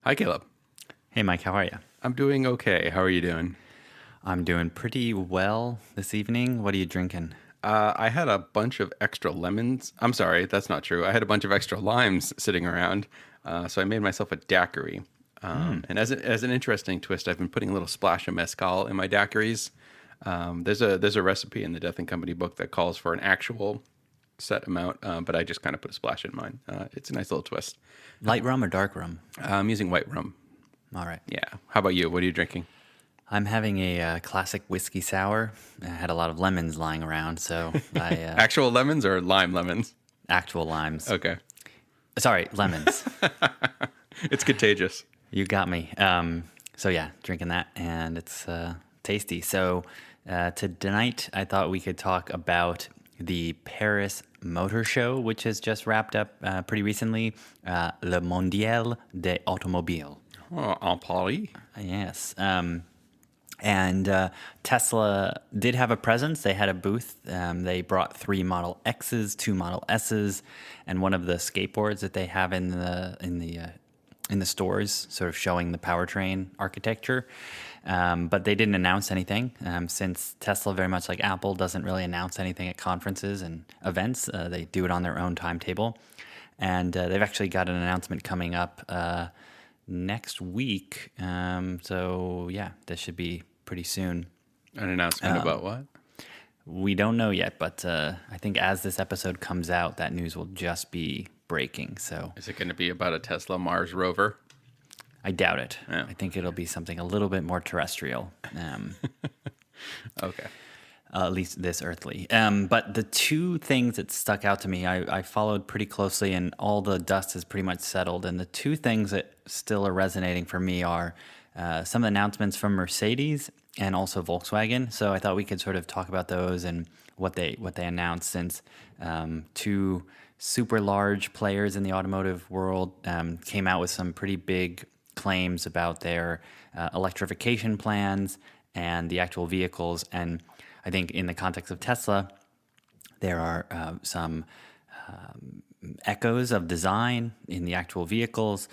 Hi, Caleb. Hey, Mike, how are you? I'm doing okay. How are you doing? I'm doing pretty well this evening. What are you drinking? I had a bunch of extra lemons. I'm sorry, that's not true. I had a bunch of extra limes sitting around, so I made myself a daiquiri. And as an interesting twist, I've been putting a little splash of mezcal in my daiquiris. There's a recipe in the Death and Company book that calls for an actual set amount, but I just kind of put a splash in mine. It's a nice little twist. Light rum or dark rum? I'm using white rum. All right. Yeah. How about you? What are you drinking? I'm having a classic whiskey sour. I had a lot of lemons lying around, so I Actual lemons or lime lemons? actual limes. Okay. Sorry, lemons. It's contagious. You got me. So yeah, drinking that, and it's tasty. So tonight, I thought we could talk about the Paris Motor Show, which has just wrapped up pretty recently, Le Mondial des Automobiles. Oh, en Paris. Yes. And Tesla did have a presence. They had a booth. They brought 3 Model X's, 2 Model S's, and one of the skateboards that they have in the stores, sort of showing the powertrain architecture. But they didn't announce anything, since Tesla, very much like Apple, doesn't really announce anything at conferences and events. They do it on their own timetable, and they've actually got an announcement coming up next week. So yeah, this should be pretty soon. An announcement about what? We don't know yet, but I think as this episode comes out, that news will just be breaking. So Is it going to be about a Tesla Mars rover? I doubt it. Yeah. I think it'll be something a little bit more terrestrial, Okay. at least this earthly. But the two things that stuck out to me, I followed pretty closely, and all the dust has pretty much settled. And the two things that still are resonating for me are some announcements from Mercedes and also Volkswagen. So I thought we could sort of talk about those and what they announced, since two super large players in the automotive world came out with some pretty big claims about their electrification plans and the actual vehicles. And I think in the context of Tesla, there are some echoes of design in the actual vehicles,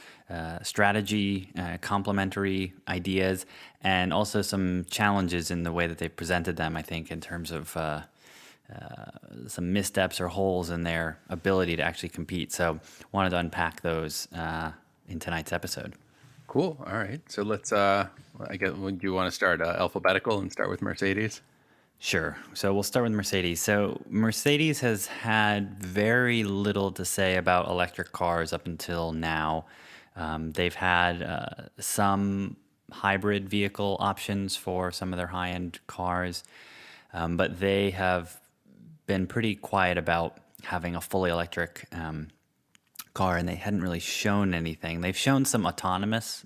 strategy, complementary ideas, and also some challenges in the way that they presented them, I think, in terms of some missteps or holes in their ability to actually compete. So wanted to unpack those in tonight's episode. Cool. All right. So let's, I guess, would you want to start alphabetical and start with Mercedes? Sure. So we'll start with Mercedes. So Mercedes has had very little to say about electric cars up until now. They've had some hybrid vehicle options for some of their high-end cars, but they have been pretty quiet about having a fully electric car, and they hadn't really shown anything. They've shown some autonomous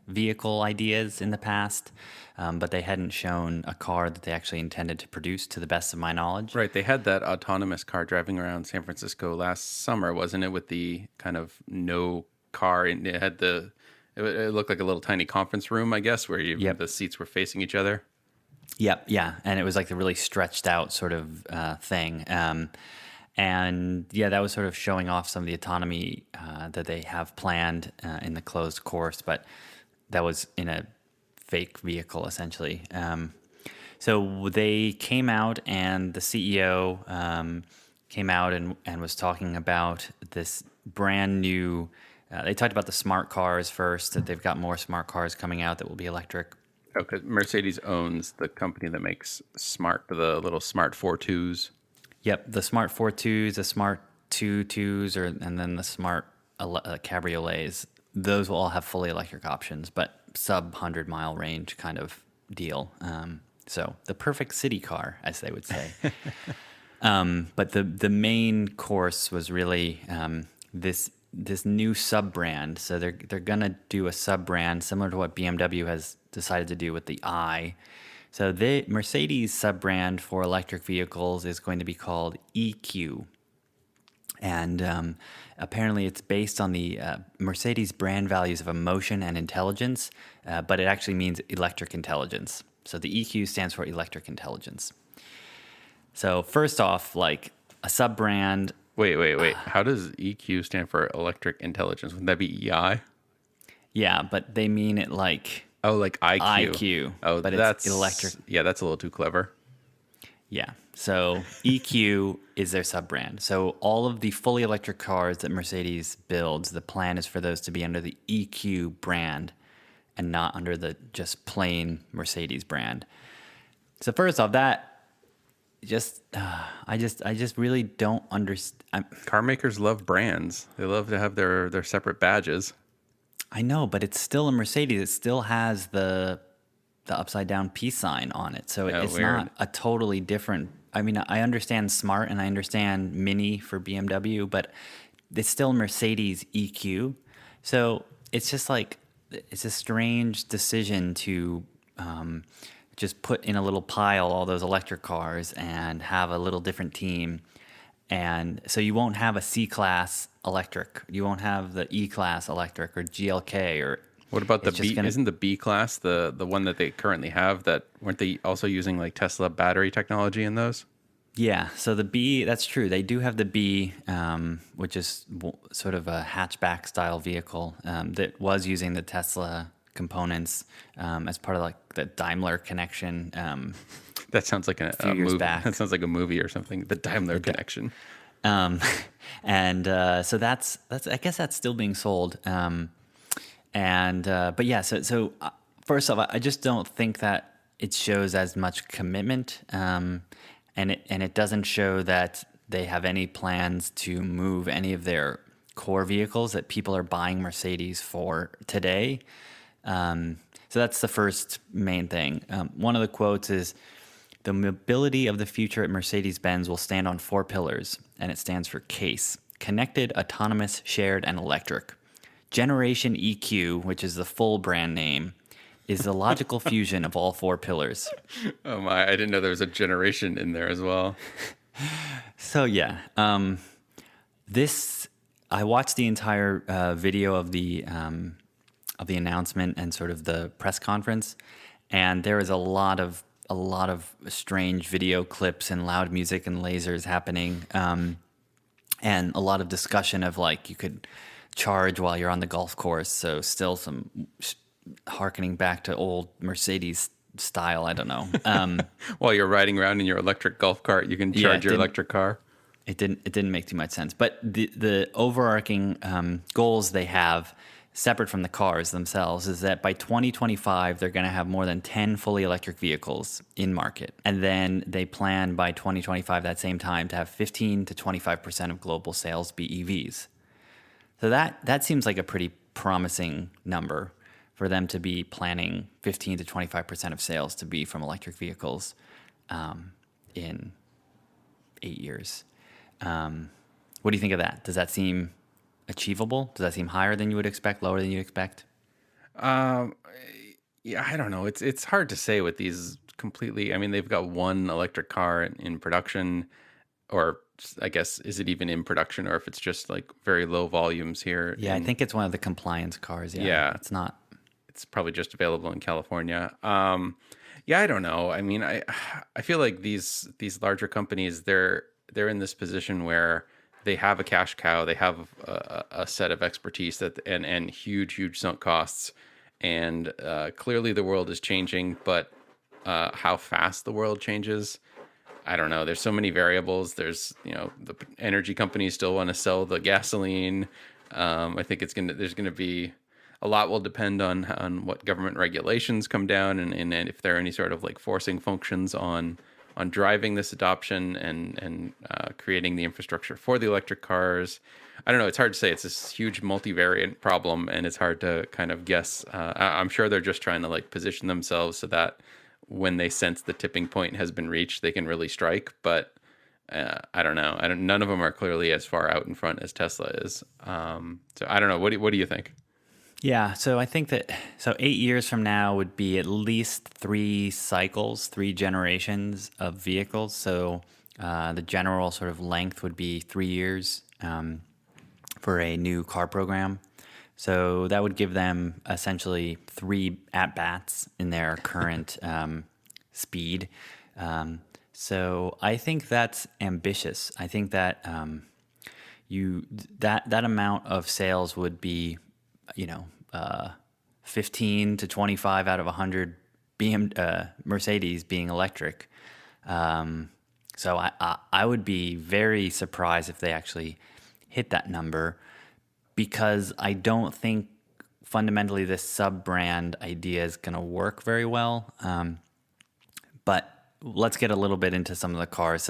vehicle ideas in the past, but they hadn't shown a car that they actually intended to produce, to the best of my knowledge. Right. They had that autonomous car driving around San Francisco last summer, wasn't it? With the kind of no car, and it had it looked like a little tiny conference room, I guess, where Yep. the seats were facing each other. Yep, yeah, and it was like the really stretched out sort of thing. And yeah, that was sort of showing off some of the autonomy that they have planned in the closed course, but that was in a fake vehicle, essentially. So they came out, and the CEO came out and was talking about this brand new. They talked about the smart cars first, that they've got more smart cars coming out that will be electric. Oh, because Mercedes owns the company that makes the little Smart 4.2s. Yep, the Smart 4.2s, the Smart 2.2s, and then the Smart Cabriolets. Those will all have fully electric options, but sub 100-mile range kind of deal. So the perfect city car, as they would say. But the main course was really this new sub brand. So they're gonna do a sub brand similar to what BMW has decided to do with the i. So the Mercedes sub brand for electric vehicles is going to be called EQ. And apparently it's based on the Mercedes brand values of emotion and intelligence, but it actually means electric intelligence. So the EQ stands for electric intelligence. So first off, like a sub-brand, Wait. How does EQ stand for electric intelligence? Wouldn't that be EI? Yeah, but they mean it like Oh, like IQ. IQ, Oh, but it's electric. that's a little too clever. Yeah. So EQ is their sub brand. So all of the fully electric cars that Mercedes builds, the plan is for those to be under the EQ brand and not under the just plain Mercedes brand. So first off, that just I just really don't understand. Car makers love brands. They love to have their separate badges. I know, but it's still a Mercedes. It still has the upside down peace sign on it. So Oh, it's weird. not a totally different. I mean, I understand Smart and I understand Mini for BMW, but it's still Mercedes EQ. So it's just like, it's a strange decision to just put in a little pile all those electric cars and have a little different team. And so you won't have a C-Class electric. You won't have the E-Class electric or GLK or What about the it's just B? gonna. Isn't the B class the one that they currently have? That weren't they also using like Tesla battery technology in those? Yeah, so the B, that's true. They do have the B, which is sort of a hatchback style vehicle that was using the Tesla components as part of like the Daimler connection. That sounds like Few years movie. back. That sounds like a movie or something. The Daimler connection. Um, and so that's I guess that's still being sold. But yeah, so first off, I just don't think that it shows as much commitment, and it doesn't show that they have any plans to move any of their core vehicles that people are buying Mercedes for today. So that's the first main thing. One of the quotes is, "The mobility of the future at Mercedes-Benz will stand on 4 pillars," and it stands for CASE: connected, autonomous, shared, and electric. Generation EQ, which is the full brand name, is the logical fusion of all 4 pillars. Oh my! I didn't know there was a generation in there as well. So yeah, this I watched the entire video of the announcement and sort of the press conference, and there is a lot of strange video clips and loud music and lasers happening, and a lot of discussion of like you could charge while you're on the golf course. So still some harkening back to old Mercedes style. I don't know. While you're riding around in your electric golf cart, you can Yeah, charge your electric car. It didn't make too much sense. But the overarching goals they have, separate from the cars themselves, is that by 2025 they're going to have more than 10 fully electric vehicles in market, and then they plan by 2025 that same time to have 15 to 25% of global sales be EVs. So that seems like a pretty promising number for them to be planning 15 to 25% of sales to be from electric vehicles in 8 years. What do you think of that? Does that seem achievable? Does that seem higher than you would expect, lower than you expect? Yeah, I don't know. It's hard to say with these completely. I mean, they've got one electric car in production, or I guess is it even in production, or if it's just like very low volumes here? Yeah, I think it's one of the compliance cars. Yeah, Yeah. It's not. It's probably just available in California. Yeah, I don't know. I mean, I feel like these larger companies, they're in this position where they have a cash cow, they have a set of expertise that and huge sunk costs, and clearly the world is changing, but how fast the world changes, I don't know. There's so many variables. There's the energy companies still want to sell the gasoline. I think there's gonna be a lot will depend on what government regulations come down and if there are any sort of like forcing functions on driving this adoption and creating the infrastructure for the electric cars. I don't know. It's hard to say. It's this huge multivariant problem, and it's hard to kind of guess. I'm sure they're just trying to like position themselves so that when they sense the tipping point has been reached, they can really strike. But I don't know. None of them are clearly as far out in front as Tesla is. So I don't know. What do you think? Yeah, so I think that 8 years from now would be at least 3 cycles, 3 generations of vehicles. So the general sort of length would be 3 years for a new car program. So that would give them essentially 3 at-bats in their current speed. So I think that's ambitious. I think that that amount of sales would be 15 to 25 out of 100 Mercedes being electric. So I would be very surprised if they actually hit that number, because I don't think fundamentally this sub-brand idea is going to work very well. But let's get a little bit into some of the cars.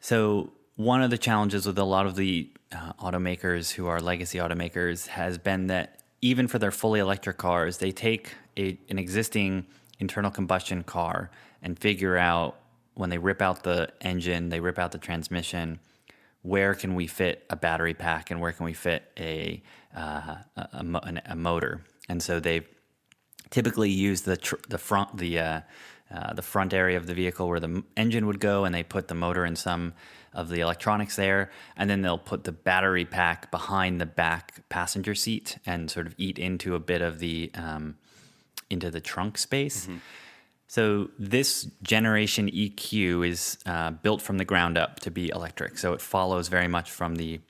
So one of the challenges with a lot of the automakers who are legacy automakers has been that even for their fully electric cars, they take an existing internal combustion car and figure out, when they rip out the engine, they rip out the transmission, where can we fit a battery pack and where can we fit a motor. And so they typically use the front area of the vehicle where the engine would go, and they put the motor and some of the electronics there, and then they'll put the battery pack behind the back passenger seat and sort of eat into a bit of the into the trunk space. Mm-hmm. So this generation EQ is built from the ground up to be electric. So it follows very much from the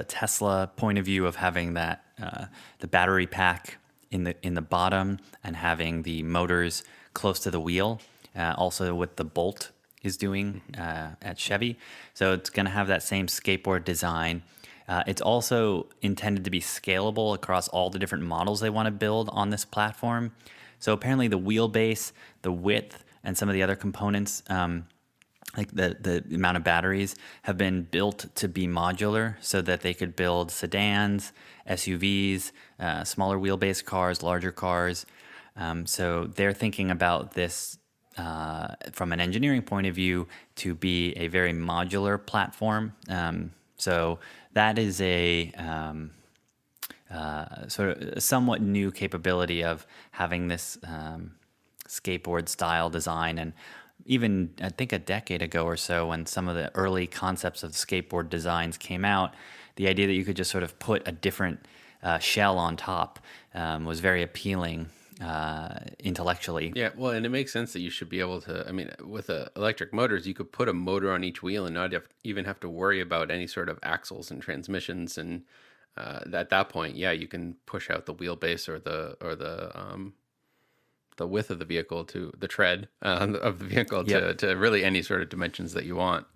Tesla point of view of having that the battery pack in the bottom and having the motors close to the wheel. Also what the Bolt is doing at Chevy. So it's going to have that same skateboard design. It's also intended to be scalable across all the different models they want to build on this platform. So apparently the wheelbase, the width, and some of the other components, like the amount of batteries, have been built to be modular so that they could build sedans, SUVs, smaller wheelbase cars, larger cars. So they're thinking about this from an engineering point of view to be a very modular platform. So that is a sort of a somewhat new capability of having this skateboard style design. And even I think a decade ago or so, when some of the early concepts of skateboard designs came out, the idea that you could just sort of put a different shell on top was very appealing intellectually. Yeah, well, and it makes sense that you should be able to, I mean, with electric motors, you could put a motor on each wheel and not even have to worry about any sort of axles and transmissions. And at that point, yeah, you can push out the wheelbase or the width of the vehicle to the tread of the vehicle to really any sort of dimensions that you want.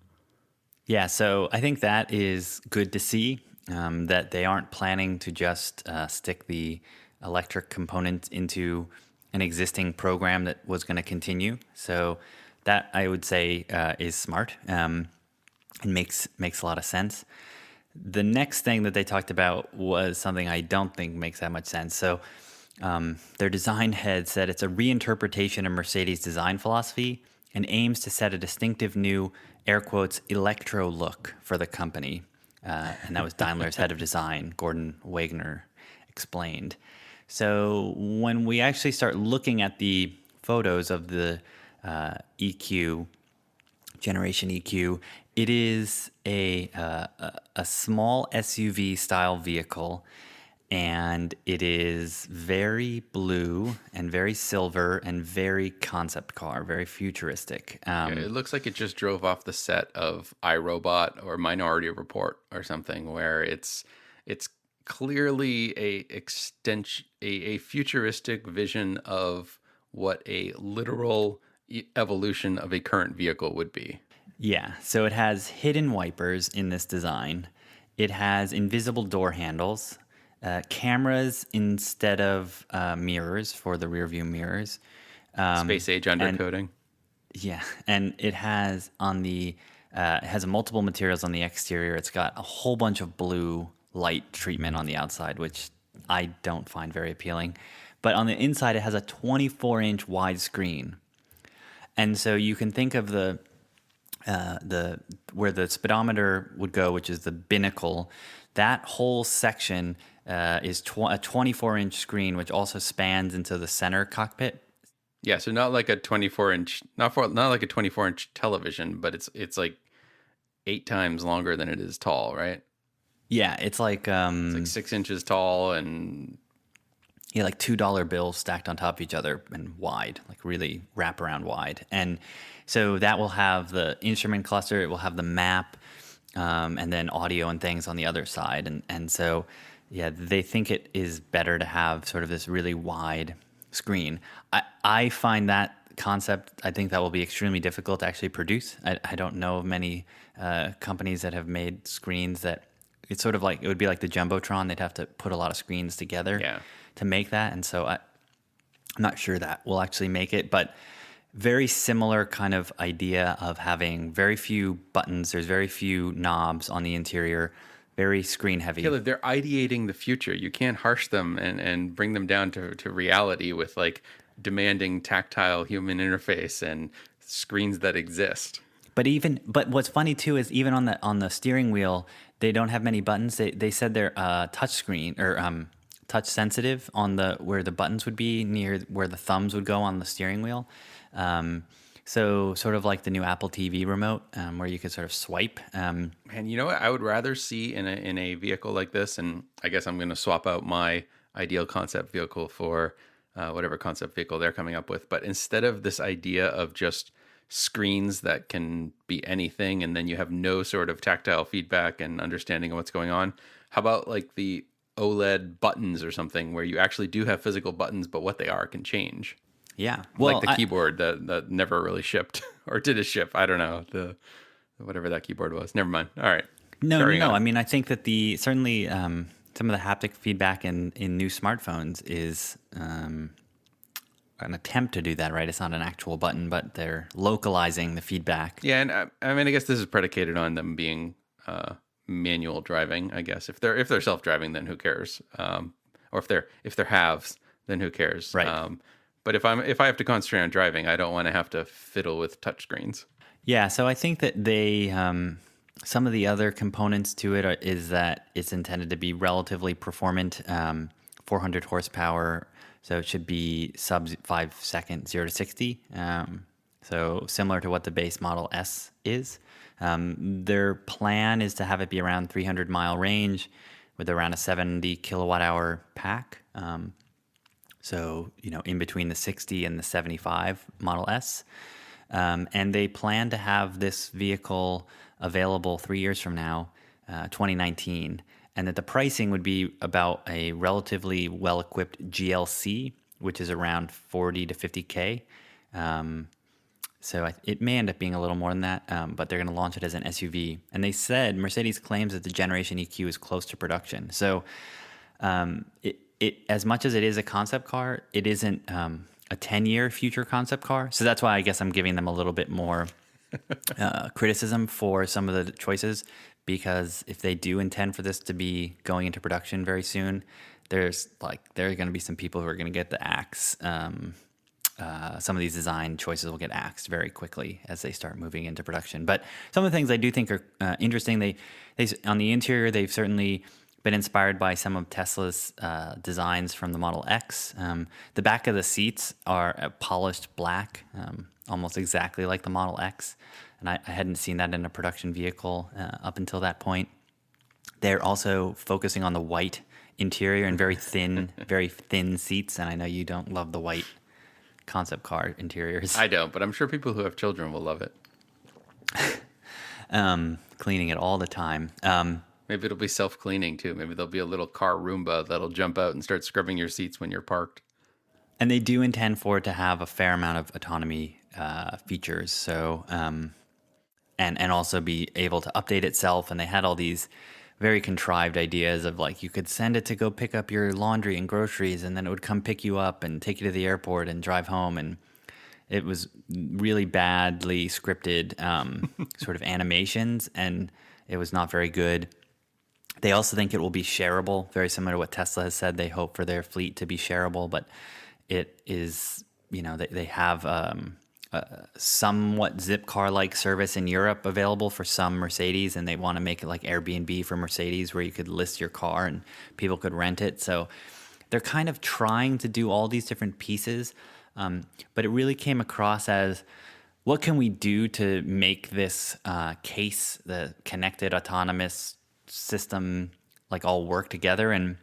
Yeah, so I think that is good to see, that they aren't planning to just stick the electric component into an existing program that was going to continue. So that, I would say, is smart and makes a lot of sense. The next thing that they talked about was something I don't think makes that much sense. So their design head said it's a reinterpretation of Mercedes' design philosophy and aims to set a distinctive new, air quotes, electro look for the company. And that was Daimler's head of design, Gordon Wagner, explained. So when we actually start looking at the photos of the EQ, generation EQ, it is a small SUV style vehicle, and it is very blue and very silver and very concept car, very futuristic. It looks like it just drove off the set of iRobot or Minority Report or something, where it's clearly a futuristic vision of what a literal evolution of a current vehicle would be. Yeah, so it has hidden wipers in this design. It has invisible door handles, cameras instead of mirrors for the rear view mirrors. Space age undercoating. And it has it has multiple materials on the exterior. It's got a whole bunch of blue light treatment on the outside, which I don't find very appealing. But on the inside, it has a 24-inch wide screen. And so you can think of the where the speedometer would go, which is the binnacle. That whole section is a 24-inch screen, which also spans into the center cockpit. Yeah, so not like a 24-inch, not like a 24-inch television, but it's like 8 times longer than it is tall, right? Yeah, it's like 6 inches tall and like $2 bills stacked on top of each other and wide, like really wraparound wide. And so that will have the instrument cluster, it will have the map, and then audio and things on the other side. And so Yeah, they think it is better to have sort of this really wide screen. I find that concept, I think that will be extremely difficult to actually produce. I don't know of many companies that have made screens that it's sort of like, it would be like the Jumbotron. They'd have to put a lot of screens together Yeah. to make that. And so I'm not sure that will actually make it, but very similar kind of idea of having very few buttons. There's very few knobs on the interior, very screen heavy. Caleb, they're ideating the future. You can't harsh them and bring them down to reality with like demanding tactile human interface and screens that exist. But what's funny too is even on the steering wheel, they don't have many buttons. They said they're touch screen or touch sensitive on the where the buttons would be near where the thumbs would go on the steering wheel. So sort of like the new Apple TV remote, where you could sort of swipe. And you know what? I would rather see in a vehicle like this, and I guess I'm going to swap out my ideal concept vehicle for whatever concept vehicle they're coming up with. But instead of this idea of just screens that can be anything, and then you have no sort of tactile feedback and understanding of what's going on, how about like the OLED buttons or something where you actually do have physical buttons, but what they are can change? Yeah, Like the keyboard that never really shipped, or did it ship? I don't know, the whatever that keyboard was. Never mind. All right. No. Carrying on. I mean, I think that certainly some of the haptic feedback in new smartphones is an attempt to do that, right? It's not an actual button, but they're localizing the feedback. Yeah, and I mean, I guess this is predicated on them being manual driving. I guess if they're self driving, then who cares? Or if they're halves, then who cares? Right. But if I have to concentrate on driving, I don't want to have to fiddle with touchscreens. Yeah, so I think that they some of the other components to it is that it's intended to be relatively performant, 400 horsepower, so it should be sub 5 seconds, 0 to 60. So similar to what the base Model S is. Their plan is to have it be around 300-mile range with around a 70 kilowatt hour pack. So, in between the 60 and the 75 Model S. And they plan to have this vehicle available 3 years from now, 2019, and that the pricing would be about a relatively well-equipped GLC, which is around 40 to 50K. So it may end up being a little more than that, but they're going to launch it as an SUV. And they said, Mercedes claims that the Generation EQ is close to production. So it as much as it is a concept car, it isn't a 10-year future concept car. So that's why I guess I'm giving them a little bit more criticism for some of the choices, because if they do intend for this to be going into production very soon, there are going to be some people who are going to get the axe. Some of these design choices will get axed very quickly as they start moving into production. But some of the things I do think are interesting. They on the interior, they've certainly been inspired by some of Tesla's designs from the Model X. The back of the seats are a polished black, almost exactly like the Model X. And I hadn't seen that in a production vehicle up until that point. They're also focusing on the white interior and very thin seats. And I know you don't love the white concept car interiors. I don't, but I'm sure people who have children will love it. Cleaning it all the time. Maybe it'll be self-cleaning too. Maybe there'll be a little car Roomba that'll jump out and start scrubbing your seats when you're parked. And they do intend for it to have a fair amount of autonomy features. So, and also be able to update itself. And they had all these very contrived ideas of like you could send it to go pick up your laundry and groceries, and then it would come pick you up and take you to the airport and drive home. And it was really badly scripted sort of animations, and it was not very good. They also think it will be shareable, very similar to what Tesla has said. They hope for their fleet to be shareable, but it is, they have a somewhat Zipcar-like service in Europe available for some Mercedes, and they want to make it like Airbnb for Mercedes, where you could list your car and people could rent it. So they're kind of trying to do all these different pieces, but it really came across as, what can we do to make this case, the connected autonomous system, like all work together? And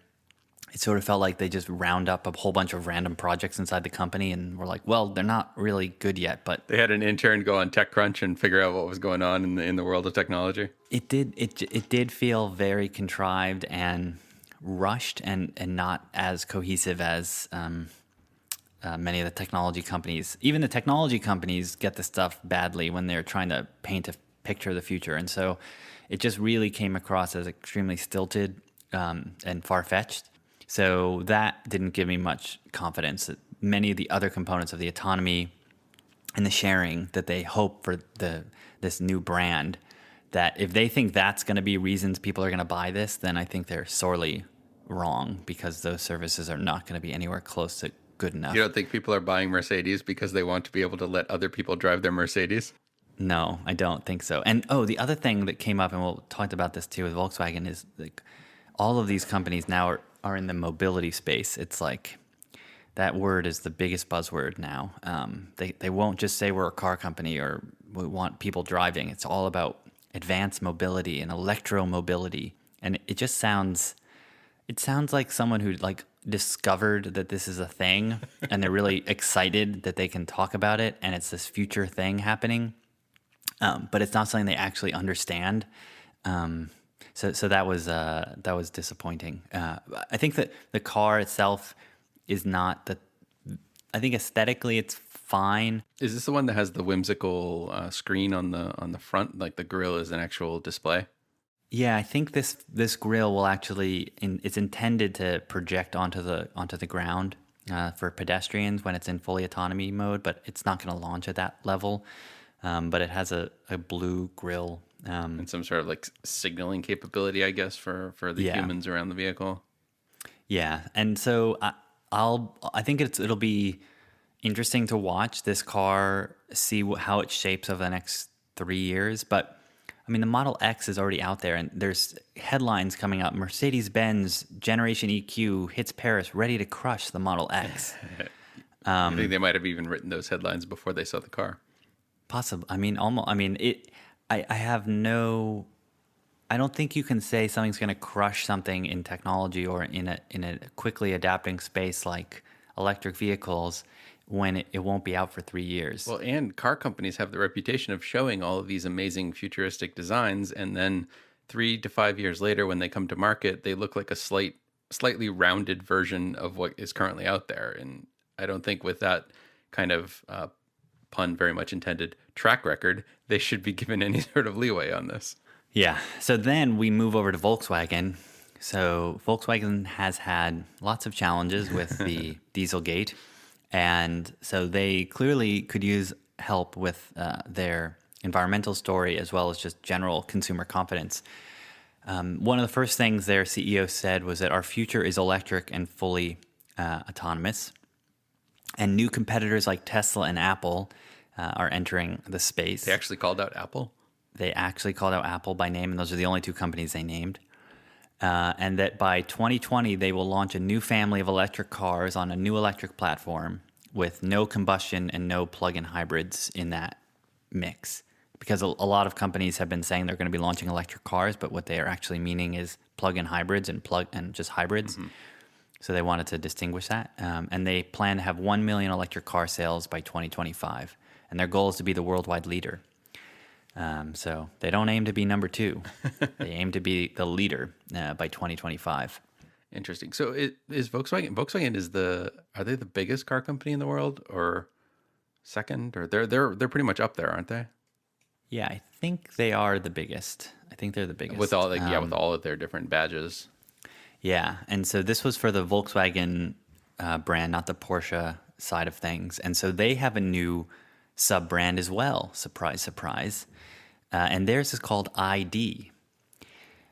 it sort of felt like they just round up a whole bunch of random projects inside the company and were like, well, they're not really good yet, but they had an intern go on TechCrunch and figure out what was going on in the world of technology. It did feel very contrived and rushed and not as cohesive as many of the technology companies. Even the technology companies get this stuff badly when they're trying to paint a picture of the future. And so it just really came across as extremely stilted and far-fetched. So that didn't give me much confidence that many of the other components of the autonomy and the sharing that they hope for this new brand, that if they think that's going to be reasons people are going to buy this, then I think they're sorely wrong, because those services are not going to be anywhere close to good enough. You don't think people are buying Mercedes because they want to be able to let other people drive their Mercedes? No, I don't think so. And the other thing that came up, and we'll talk about this too with Volkswagen, is like all of these companies now are in the mobility space. It's like that word is the biggest buzzword now. They won't just say we're a car company or we want people driving. It's all about advanced mobility and electromobility. And it sounds like someone who like discovered that this is a thing and they're really excited that they can talk about it and it's this future thing happening. But it's not something they actually understand. So that was disappointing. I think that the car itself is not I think aesthetically it's fine. Is this the one that has the whimsical screen on the front, like the grille is an actual display? Yeah, I think this grille will actually it's intended to project onto the ground for pedestrians when it's in fully autonomy mode, but it's not going to launch at that level. But it has a blue grille. And some sort of like signaling capability, I guess, for the humans around the vehicle. Yeah, and so I think it'll be interesting to watch this car, see how it shapes over the next 3 years. But I mean, the Model X is already out there, and there's headlines coming out. Mercedes-Benz Generation EQ hits Paris, ready to crush the Model X. I think they might have even written those headlines before they saw the car. Possible. I mean, almost. I mean, I have no. I don't think you can say something's going to crush something in technology or in a quickly adapting space like electric vehicles when it won't be out for 3 years. Well, and car companies have the reputation of showing all of these amazing futuristic designs, and then 3 to 5 years later, when they come to market, they look like a slightly rounded version of what is currently out there. And I don't think with that kind of pun very much intended track record, they should be given any sort of leeway on this. Yeah. So then we move over to Volkswagen. So Volkswagen has had lots of challenges with the Dieselgate. And so they clearly could use help with their environmental story as well as just general consumer confidence. One of the first things their CEO said was that our future is electric and fully autonomous. And new competitors like Tesla and Apple are entering the space. They actually called out Apple? They actually called out Apple by name, and those are the only two companies they named. And that by 2020, they will launch a new family of electric cars on a new electric platform with no combustion and no plug-in hybrids in that mix. Because a lot of companies have been saying they're going to be launching electric cars, but what they are actually meaning is plug-in hybrids and just hybrids. Mm-hmm. So they wanted to distinguish that. And they plan to have 1 million electric car sales by 2025. And their goal is to be the worldwide leader. So they don't aim to be number 2. They aim to be the leader by 2025. Interesting. So is Volkswagen? Volkswagen are they the biggest car company in the world, or second? Or they're pretty much up there, aren't they? Yeah, I think they are the biggest. I think they're the biggest with all with all of their different badges. Yeah, and so this was for the Volkswagen brand, not the Porsche side of things. And so they have a new sub brand as well. Surprise, surprise. And theirs is called ID.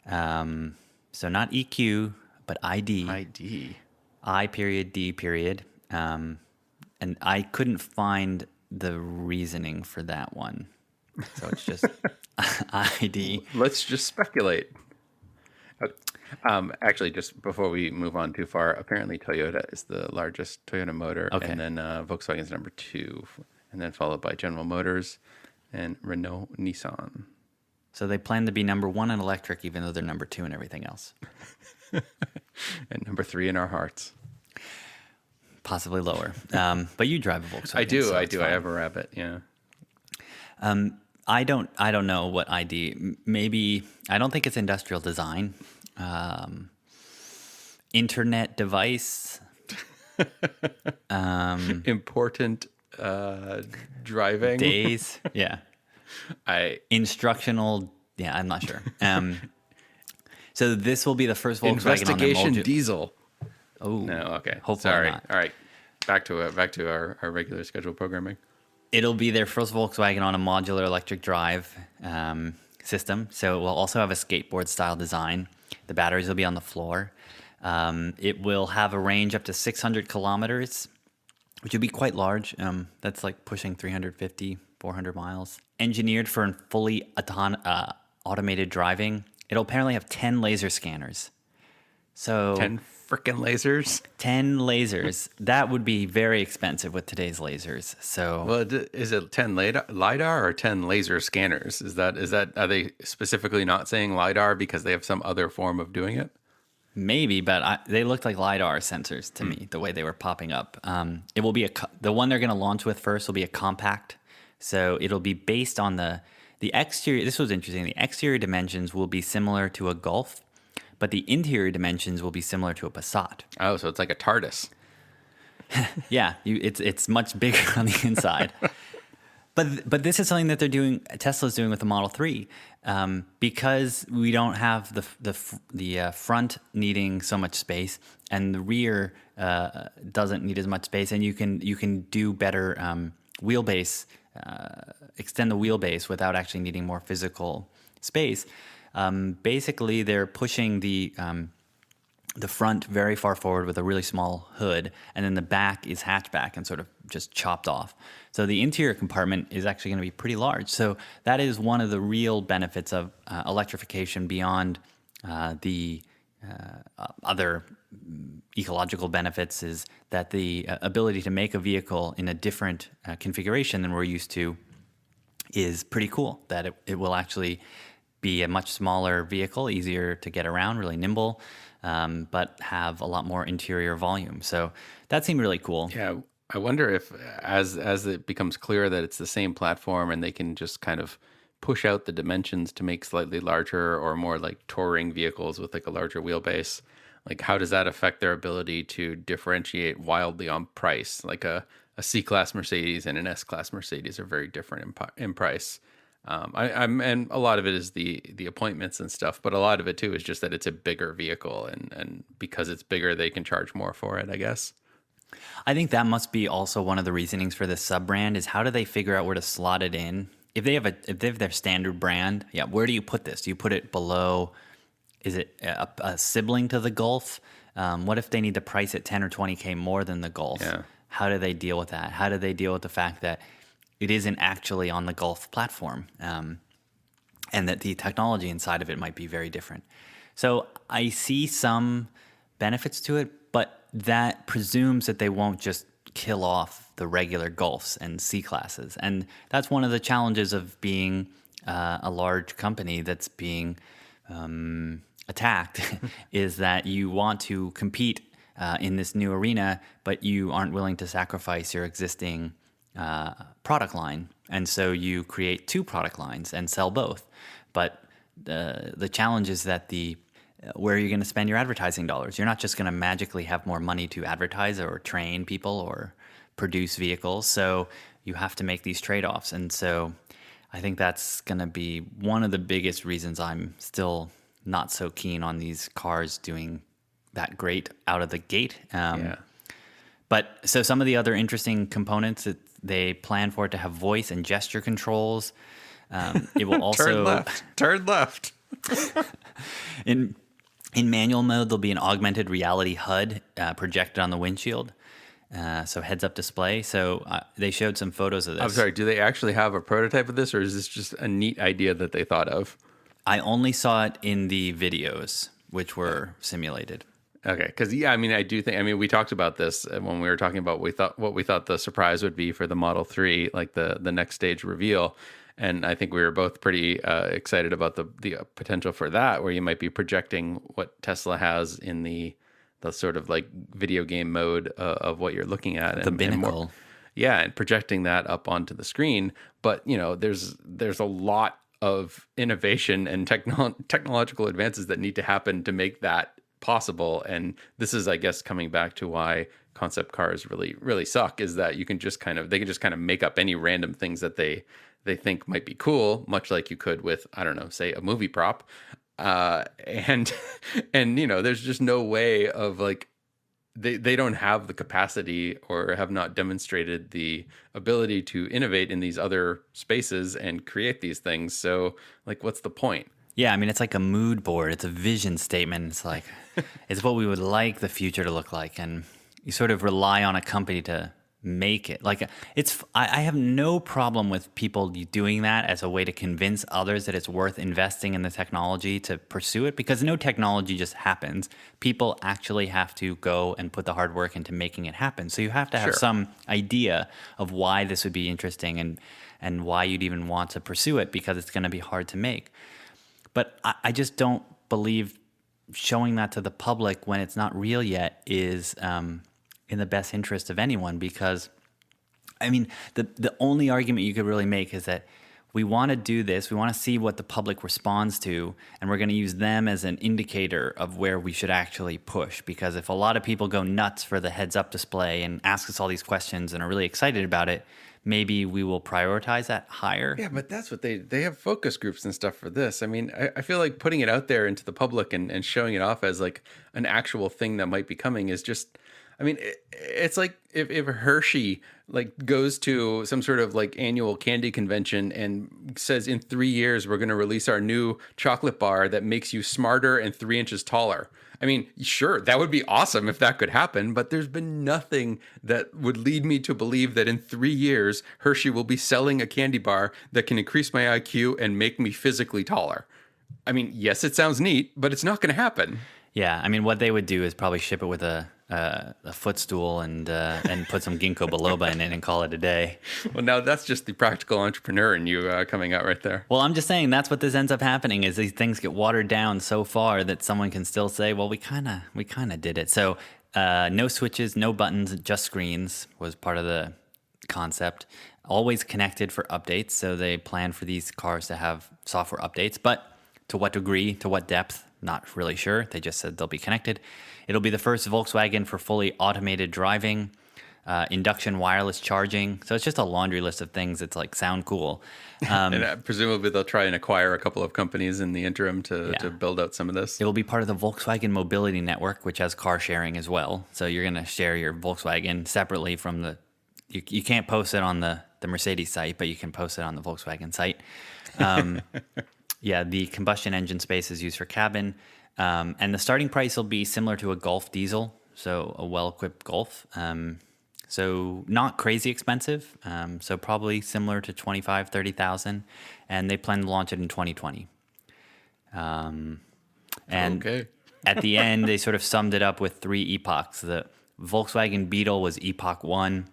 So not EQ, but ID. ID. I period, D period. And I couldn't find the reasoning for that one. So it's just ID. Let's just speculate. Actually, just before we move on too far, apparently Toyota is the largest Toyota motor. Okay. And then Volkswagen is number 2, and then followed by General Motors and Renault Nissan. So they plan to be number 1 in electric, even though they're number 2 in everything else. And number 3 in our hearts. Possibly lower. But you drive a Volkswagen. I do. So I do. Fine. I have a Rabbit. Yeah. I don't know what ID. Maybe I don't think it's industrial design. internet device. Important driving. Days. Yeah. I Instructional. Yeah, I'm not sure. So this will be the first Volkswagen on their Investigation diesel. Oh, No, okay. Hopefully Sorry. not. All right. Back to our regular scheduled programming. It'll be their first Volkswagen on a modular electric drive system. So it will also have a skateboard style design. The batteries will be on the floor. It will have a range up to 600 kilometers, which would be quite large. That's like pushing 350, 400 miles. Engineered for fully automated driving. It'll apparently have 10 laser scanners. So 10 frickin' lasers. 10 lasers. That would be very expensive with today's lasers. So Well, is it 10 LiDAR or 10 laser scanners? Is that are they specifically not saying LiDAR because they have some other form of doing it? maybe, but they looked like LiDAR sensors to me, the way they were popping up. It will be the one they're going to launch with first will be a compact. So it'll be based on the exterior. This was interesting. The exterior dimensions will be similar to a Golf, but the interior dimensions will be similar to a Passat. Oh, so it's like a TARDIS. Yeah, it's much bigger on the inside. But this is something that Tesla's doing with the Model 3, because we don't have the front needing so much space and the rear doesn't need as much space, and you can do better wheelbase, extend the wheelbase without actually needing more physical space. Basically, they're pushing the front very far forward with a really small hood, and then the back is hatchback and sort of just chopped off. So the interior compartment is actually going to be pretty large. So that is one of the real benefits of electrification beyond the other ecological benefits, is that the ability to make a vehicle in a different configuration than we're used to is pretty cool. That it will actually be a much smaller vehicle, easier to get around, really nimble, but have a lot more interior volume. So that seemed really cool. Yeah, I wonder if as it becomes clear that it's the same platform and they can just kind of push out the dimensions to make slightly larger or more like touring vehicles with like a larger wheelbase, like how does that affect their ability to differentiate wildly on price? Like a C-Class Mercedes and an S-Class Mercedes are very different in price. And a lot of it is the appointments and stuff, but a lot of it too is just that it's a bigger vehicle, and because it's bigger, they can charge more for it, I guess. I think that must be also one of the reasonings for this sub brand, is how do they figure out where to slot it in? If they have their standard brand, yeah, where do you put this? Do you put it below? Is it a sibling to the Golf? What if they need to price it 10 or 20K more than the Golf? Yeah. How do they deal with that? How do they deal with the fact that it isn't actually on the Golf platform, and that the technology inside of it might be very different? So I see some benefits to it, but that presumes that they won't just kill off the regular Golfs and C-Classes. And that's one of the challenges of being a large company that's being attacked, is that you want to compete in this new arena, but you aren't willing to sacrifice your existing product line, and so you create two product lines and sell both. But the challenge is that where are you going to spend your advertising dollars? You're not just going to magically have more money to advertise or train people or produce vehicles. So you have to make these trade-offs, and so I think that's going to be one of the biggest reasons I'm still not so keen on these cars doing that great out of the gate. Yeah. But so some of the other interesting components, they plan for it to have voice and gesture controls. It will also Turn left. in manual mode, there'll be an augmented reality HUD projected on the windshield. So heads-up display. So they showed some photos of this. I'm sorry, do they actually have a prototype of this, or is this just a neat idea that they thought of? I only saw it in the videos, which were simulated. Okay, because yeah, I mean, we talked about this when we were talking about what we thought the surprise would be for the Model 3, like the next stage reveal, and I think we were both pretty excited about the potential for that, where you might be projecting what Tesla has in the sort of like video game mode of what you're looking at, The binnacle. and projecting that up onto the screen. But there's a lot of innovation and technological advances that need to happen to make that possible. And this is, I guess, coming back to why concept cars really suck, is that they can just kind of make up any random things that they think might be cool, much like you could with, I don't know, say a movie prop. And and there's just no way of like, they don't have the capacity or have not demonstrated the ability to innovate in these other spaces and create these things. So like, what's the point? Yeah, I mean, it's like a mood board. It's a vision statement. It's like, it's what we would like the future to look like. And you sort of rely on a company to make it. Like, I have no problem with people doing that as a way to convince others that it's worth investing in the technology to pursue it, because no technology just happens. People actually have to go and put the hard work into making it happen. So you have to have Sure. some idea of why this would be interesting and why you'd even want to pursue it, because it's going to be hard to make. But I just don't believe showing that to the public when it's not real yet is in the best interest of anyone. Because, I mean, the only argument you could really make is that we want to do this, we want to see what the public responds to, and we're going to use them as an indicator of where we should actually push. Because if a lot of people go nuts for the heads-up display and ask us all these questions and are really excited about it, maybe we will prioritize that higher. Yeah, but that's what they have focus groups and stuff for this. I mean, I feel like putting it out there into the public and showing it off as like an actual thing that might be coming is just, I mean, it's like if Hershey like goes to some sort of like annual candy convention and says in 3 years we're going to release our new chocolate bar that makes you smarter and 3 inches taller. I mean, sure, that would be awesome if that could happen, but there's been nothing that would lead me to believe that in 3 years Hershey will be selling a candy bar that can increase my IQ and make me physically taller. I mean, yes, it sounds neat, but it's not going to happen. Yeah, I mean, what they would do is probably ship it with a footstool and put some ginkgo biloba in it and call it a day. Well, now that's just the practical entrepreneur in you coming out right there. Well, I'm just saying that's what this ends up happening, is these things get watered down so far that someone can still say, well, we kind of did it. So no switches, no buttons, just screens was part of the concept. Always connected for updates. So they plan for these cars to have software updates, but to what degree, to what depth, not really sure. They just said they'll be connected. It'll be the first Volkswagen for fully automated driving, induction wireless charging. So it's just a laundry list of things that like sound cool. And presumably they'll try and acquire a couple of companies in the interim to build out some of this. It will be part of the Volkswagen Mobility Network, which has car sharing as well. So you're going to share your Volkswagen separately from the... You can't post it on the Mercedes site, but you can post it on the Volkswagen site. Yeah, the combustion engine space is used for cabin. And the starting price will be similar to a Golf diesel, so a well-equipped Golf. So not crazy expensive, so probably similar to 25, 30,000. And they plan to launch it in 2020. And Okay. at the end, they sort of summed it up with 3 epochs. The Volkswagen Beetle was Epoch 1.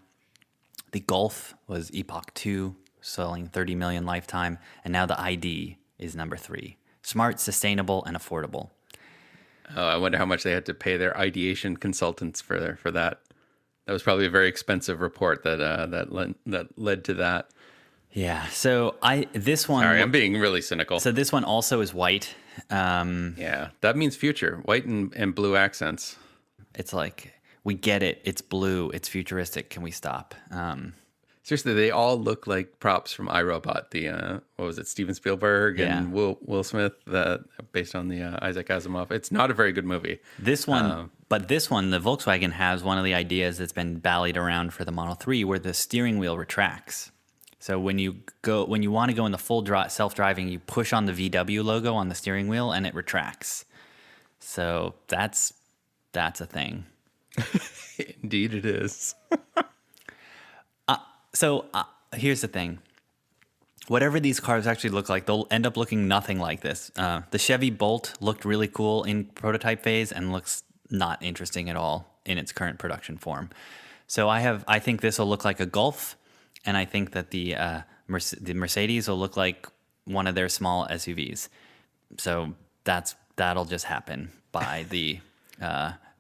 The Golf was Epoch 2, selling 30 million lifetime. And now the ID is number 3. Smart, sustainable, and affordable. Oh, I wonder how much they had to pay their ideation consultants for that. That was probably a very expensive report that led to that. Yeah. So this one. Sorry, I'm being really cynical. So this one also is white. Yeah, that means future. White and blue accents. It's like, we get it. It's blue. It's futuristic. Can we stop? Seriously, they all look like props from iRobot. The what was it, Steven Spielberg and Will Smith, based on the Isaac Asimov. It's not a very good movie. This one, but this one, the Volkswagen has one of the ideas that's been ballied around for the Model 3, where the steering wheel retracts. So when you want to go in the full self-driving, you push on the VW logo on the steering wheel and it retracts. So that's a thing. Indeed, it is. So here's the thing. Whatever these cars actually look like, they'll end up looking nothing like this. The Chevy Bolt looked really cool in prototype phase and looks not interesting at all in its current production form. So I think this will look like a Golf, and I think that the Mercedes will look like one of their small SUVs. So that'll just happen by the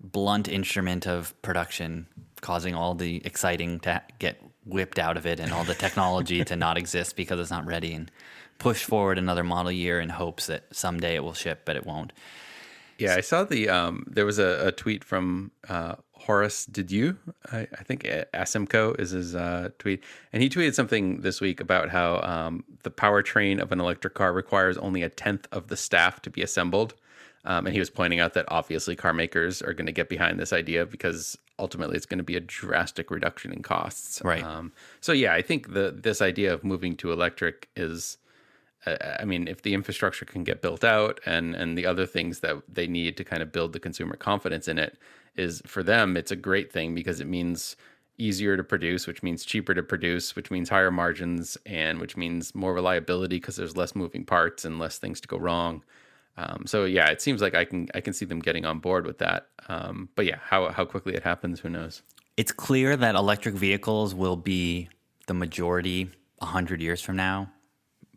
blunt instrument of production, causing all the exciting to get whipped out of it and all the technology to not exist because it's not ready, and push forward another model year in hopes that someday it will ship, but it won't. Yeah, I saw there was a tweet from Horace. Did you? I think Asimco is his tweet, and he tweeted something this week about how the powertrain of an electric car requires only a tenth of the staff to be assembled, and he was pointing out that obviously car makers are going to get behind this idea because ultimately it's going to be a drastic reduction in costs. Right. So yeah, I think this idea of moving to electric is. I mean, if the infrastructure can get built out and the other things that they need to kind of build the consumer confidence in it is for them, it's a great thing because it means easier to produce, which means cheaper to produce, which means higher margins and which means more reliability because there's less moving parts and less things to go wrong. So yeah, it seems like I can see them getting on board with that. But yeah, how quickly it happens, who knows? It's clear that electric vehicles will be the majority 100 years from now,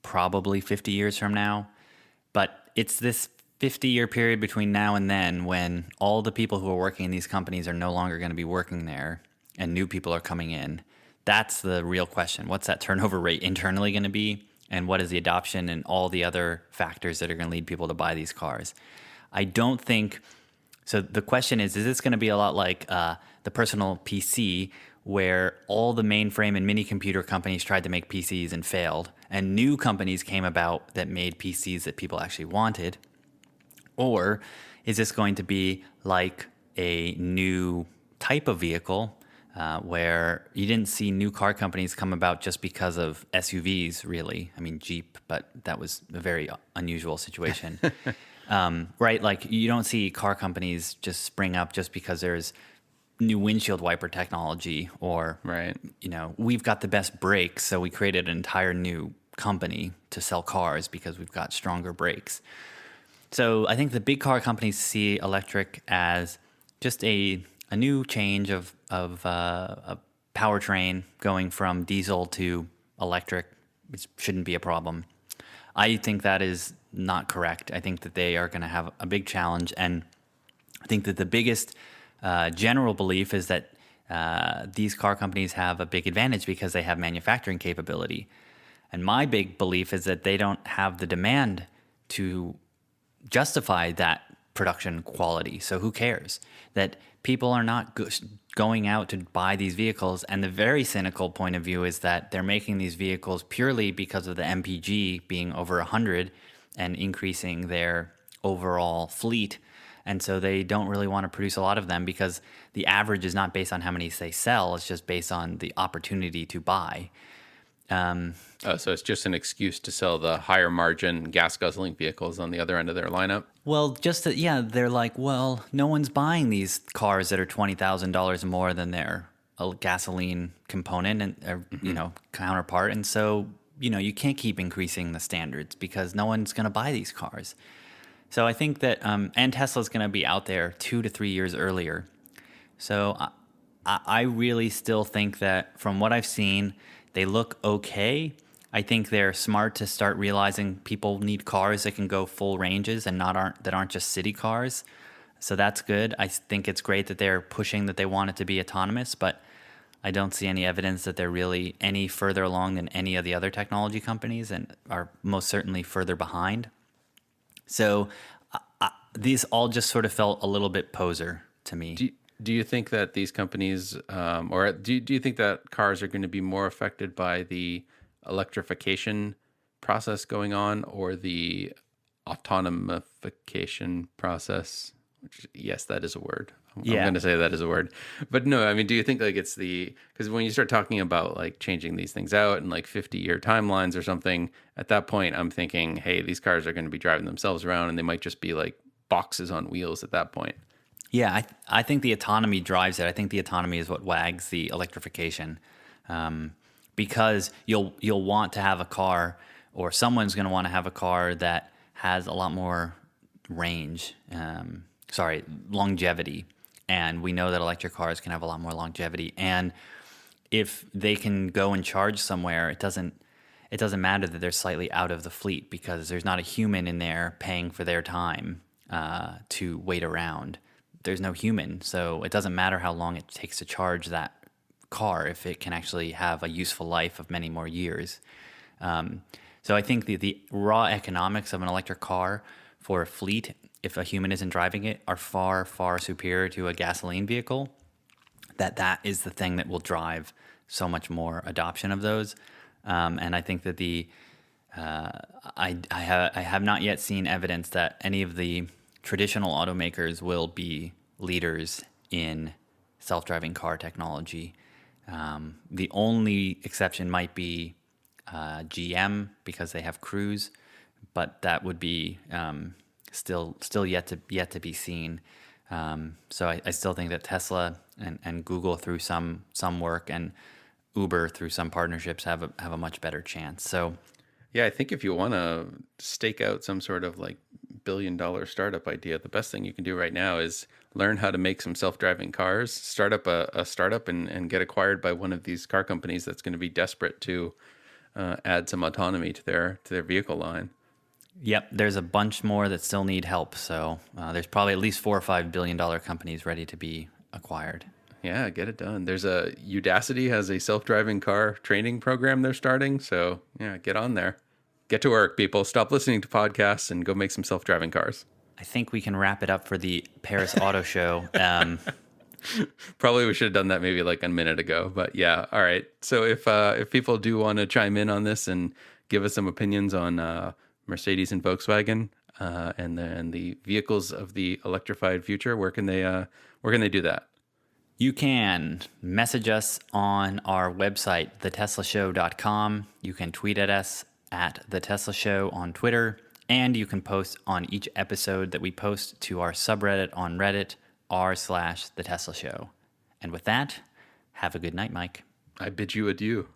probably 50 years from now. But it's this 50-year period between now and then when all the people who are working in these companies are no longer going to be working there and new people are coming in. That's the real question. What's that turnover rate internally going to be? And what is the adoption and all the other factors that are going to lead people to buy these cars? I don't think... So the question is this going to be a lot like the personal PC, where all the mainframe and mini computer companies tried to make PCs and failed, and new companies came about that made PCs that people actually wanted? Or is this going to be like a new type of vehicle where you didn't see new car companies come about just because of SUVs, really? I mean, Jeep, but that was a very unusual situation. Right? Like you don't see car companies just spring up just because there's new windshield wiper technology or, Right. We've got the best brakes, so we created an entire new company to sell cars because we've got stronger brakes. So I think the big car companies see electric as just a new change of a powertrain going from diesel to electric, which shouldn't be a problem. I think that is not correct. I think that they are going to have a big challenge, and I think that the biggest general belief is that these car companies have a big advantage because they have manufacturing capability. And my big belief is that they don't have the demand to justify that production quality. So who cares? That people are not going out to buy these vehicles. And the very cynical point of view is that they're making these vehicles purely because of the MPG being over 100 and increasing their overall fleet. And so they don't really want to produce a lot of them because the average is not based on how many they sell. It's just based on the opportunity to buy. So it's just an excuse to sell the higher margin gas guzzling vehicles on the other end of their lineup. Well, they're like, well, no one's buying these cars that are $20,000 more than their gasoline component and counterpart, and so you can't keep increasing the standards because no one's going to buy these cars. So I think that and Tesla's going to be out there 2 to 3 years earlier. So I really still think that from what I've seen, they look okay. I think they're smart to start realizing people need cars that can go full ranges and that aren't just city cars. So that's good. I think it's great that they're pushing that they want it to be autonomous, but I don't see any evidence that they're really any further along than any of the other technology companies and are most certainly further behind. So these all just sort of felt a little bit poser to me. Do you think that these companies, or do you think that cars are going to be more affected by the electrification process going on or the autonomification process? Which, yes, that is a word. I'm going to say that is a word. But no, I mean, do you think like it's because when you start talking about like changing these things out and like 50-year timelines or something, at that point, I'm thinking, hey, these cars are going to be driving themselves around and they might just be like boxes on wheels at that point. Yeah, I think the autonomy drives it. I think the autonomy is what wags the electrification, because you'll want to have a car, or someone's going to want to have a car that has a lot more longevity. And we know that electric cars can have a lot more longevity. And if they can go and charge somewhere, it doesn't matter that they're slightly out of the fleet because there's not a human in there paying for their time to wait around. There's no human, so it doesn't matter how long it takes to charge that car if it can actually have a useful life of many more years. So I think the raw economics of an electric car for a fleet if a human isn't driving it, are far, far superior to a gasoline vehicle, that is the thing that will drive so much more adoption of those. And I think that I have not yet seen evidence that any of the traditional automakers will be leaders in self-driving car technology. The only exception might be GM, because they have Cruise, but that would be still yet to be seen. So I still think that Tesla and Google through some work, and Uber through some partnerships have a much better chance. So Yeah, I think if you want to stake out some sort of like billion-dollar startup idea, the best thing you can do right now is learn how to make some self-driving cars, start up a startup, and get acquired by one of these car companies that's going to be desperate to add some autonomy to their vehicle line. yep, there's a bunch more that still need help. So there's probably at least $4 or $5 billion companies ready to be acquired. Yeah, get it done. There's Udacity has a self-driving car training program they're starting. So yeah, get on there. Get to work, people. Stop listening to podcasts and go make some self-driving cars. I think we can wrap it up for the Paris Auto Show. Probably we should have done that maybe like a minute ago, but yeah. All right. So if people do want to chime in on this and give us some opinions on Mercedes and Volkswagen and the vehicles of the electrified future, where can they do that? You can message us on our website, theteslashow.com. You can tweet at us at @theteslashow on Twitter, and you can post on each episode that we post to our subreddit on Reddit, r/theteslashow. And with that, have a good night, Mike. I bid you adieu.